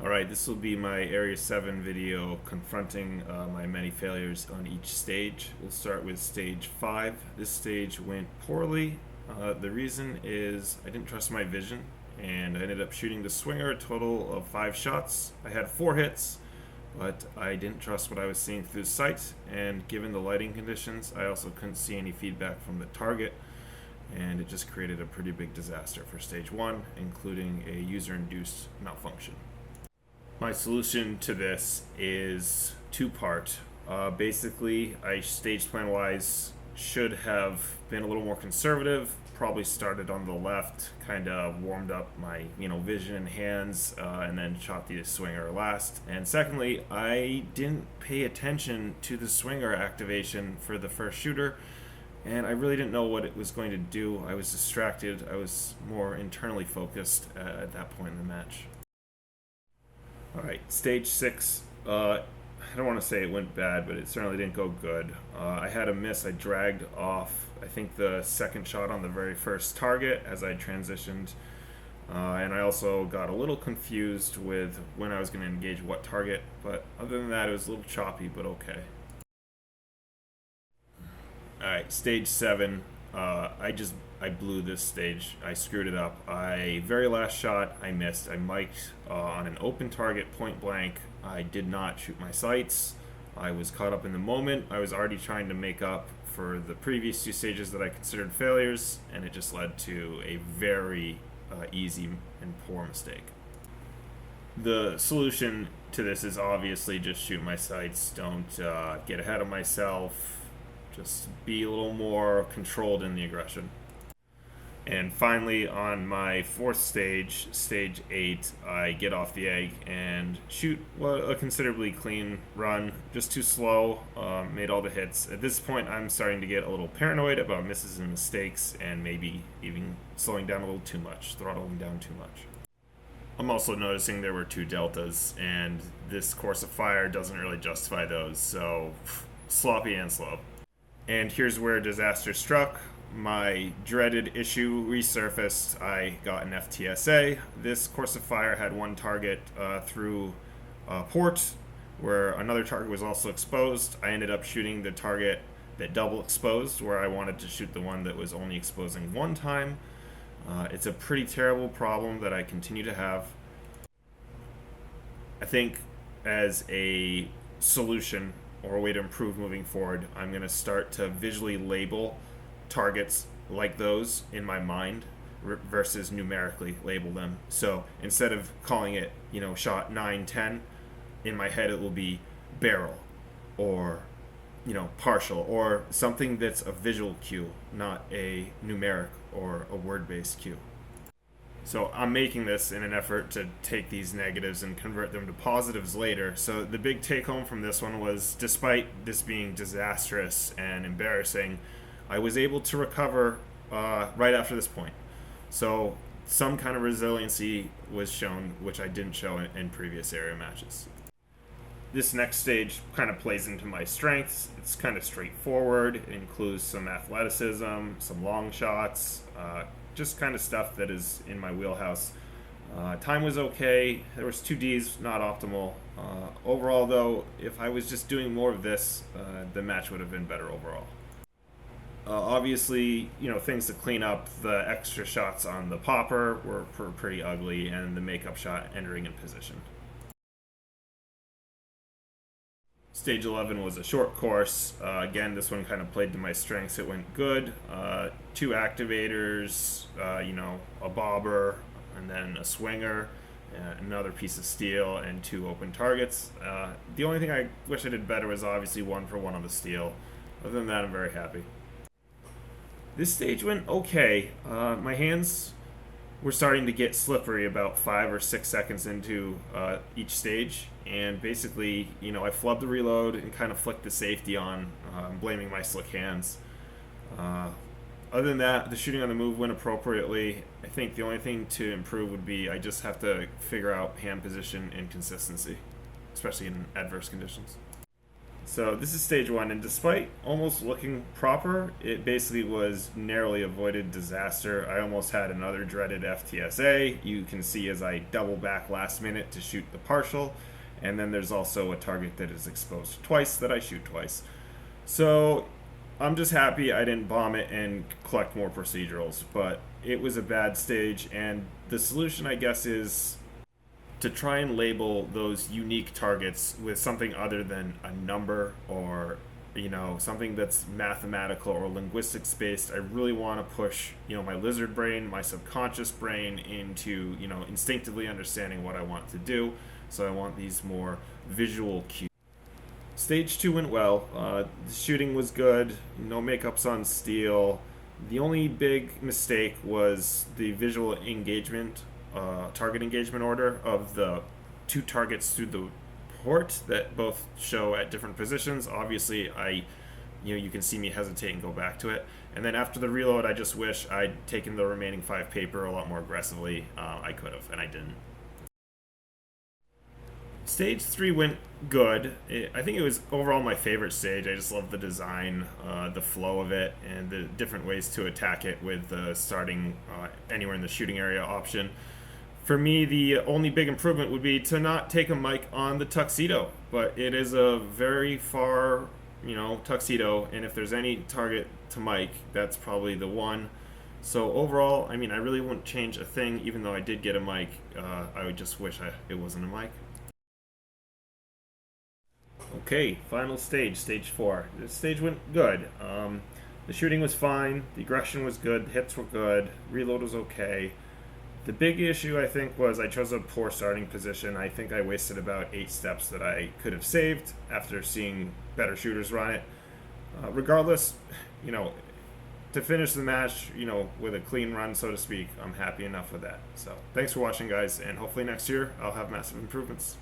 Alright, this will be my Area 7 video confronting my many failures on each stage. We'll start with stage 5. This stage went poorly. The reason is I didn't trust my vision and I ended up shooting the swinger a total of 5 shots. I had 4 hits, but I didn't trust what I was seeing through the sight, and given the lighting conditions, I also couldn't see any feedback from the target, and it just created a pretty big disaster for stage 1, including a user-induced malfunction. My solution to this is two-part. Basically, I stage plan-wise should have been a little more conservative. Probably started on the left, kind of warmed up my vision and hands, and then shot the swinger last. And secondly, I didn't pay attention to the swinger activation for the first shooter, and I really didn't know what it was going to do. I was distracted. I was more internally focused at that point in the match. Alright, stage 6, I don't want to say it went bad, but it certainly didn't go good. I had a miss. I dragged off, I think, the second shot on the very first target as I transitioned. And I also got a little confused with when I was going to engage what target, but other than that, it was a little choppy, but okay. Alright, stage 7, I blew this stage. I screwed it up. Very last shot, I missed. I mic'd on an open target, point blank. I did not shoot my sights. I was caught up in the moment. I was already trying to make up for the previous 2 stages that I considered failures, and it just led to a very easy and poor mistake. The solution to this is obviously just shoot my sights. Don't get ahead of myself. Just be a little more controlled in the aggression. And finally, on my 4th stage, stage 8, I get off the egg and shoot a considerably clean run. Just too slow, made all the hits. At this point, I'm starting to get a little paranoid about misses and mistakes, and maybe even slowing down a little too much, throttling down too much. I'm also noticing there were 2 deltas, and this course of fire doesn't really justify those, so sloppy and slow. And here's where disaster struck. My dreaded issue resurfaced. I got an FTSA. This course of fire had one target through port, where another target was also exposed. I ended up shooting the target that double exposed, where I wanted to shoot the one that was only exposing one time. It's a pretty terrible problem that I continue to have. I think as a solution or a way to improve moving forward, I'm going to start to visually label targets like those in my mind versus numerically label them. So instead of calling it, shot 9, 10, in my head it will be barrel or, partial, or something that's a visual cue, not a numeric or a word-based cue. So I'm making this in an effort to take these negatives and convert them to positives later. So the big take home from this one was, despite this being disastrous and embarrassing, I was able to recover right after this point. So some kind of resiliency was shown, which I didn't show in previous area matches. This next stage kind of plays into my strengths. It's kind of straightforward. It includes some athleticism, some long shots, just kind of stuff that is in my wheelhouse. Time was okay. There was 2 Ds, not optimal. Overall, though, if I was just doing more of this, the match would have been better overall. Obviously, things to clean up. The extra shots on the popper were pretty ugly, and the makeup shot entering in position. Stage 11 was a short course. Again, this one kind of played to my strengths. It went good. 2 activators, a bobber, and then a swinger, another piece of steel, and 2 open targets. The only thing I wish I did better was obviously 1 for 1 on the steel. Other than that, I'm very happy. This stage went okay. My hands were starting to get slippery about 5 or 6 seconds into each stage, and basically, I flubbed the reload and kind of flicked the safety on, blaming my slick hands. Other than that, the shooting on the move went appropriately. I think the only thing to improve would be I just have to figure out hand position and consistency, especially in adverse conditions. So this is stage one, and despite almost looking proper, it basically was narrowly avoided disaster. I almost had another dreaded FTSA. You can see as I double back last minute to shoot the partial, and then there's also a target that is exposed twice that I shoot twice. So I'm just happy I didn't bomb it and collect more procedurals, but it was a bad stage, and the solution, I guess, is to try and label those unique targets with something other than a number or something that's mathematical or linguistics based. I really want to push my lizard brain, my subconscious brain into instinctively understanding what I want to do. So I want these more visual cues. Stage two went well. The shooting was good. No makeups on steel. The only big mistake was the visual engagement, target engagement order of the two targets through the port that both show at different positions. Obviously, you can see me hesitate and go back to it. And then after the reload, I just wish I'd taken the remaining 5 paper a lot more aggressively. I could have, and I didn't. Stage 3 went good. I think it was overall my favorite stage. I just love the design, the flow of it, and the different ways to attack it with the starting anywhere in the shooting area option. For me, the only big improvement would be to not take a mic on the tuxedo, but it is a very far, tuxedo, and if there's any target to mic, that's probably the one. So overall, I really wouldn't change a thing, even though I did get a mic. I would just wish it wasn't a mic. Okay, final stage, stage 4. This stage went good. The shooting was fine, the aggression was good, the hits were good, reload was okay. The big issue, I think, was I chose a poor starting position. I think I wasted about 8 steps that I could have saved after seeing better shooters run it. Regardless, to finish the match, with a clean run, so to speak, I'm happy enough with that. So, thanks for watching, guys, and hopefully next year I'll have massive improvements.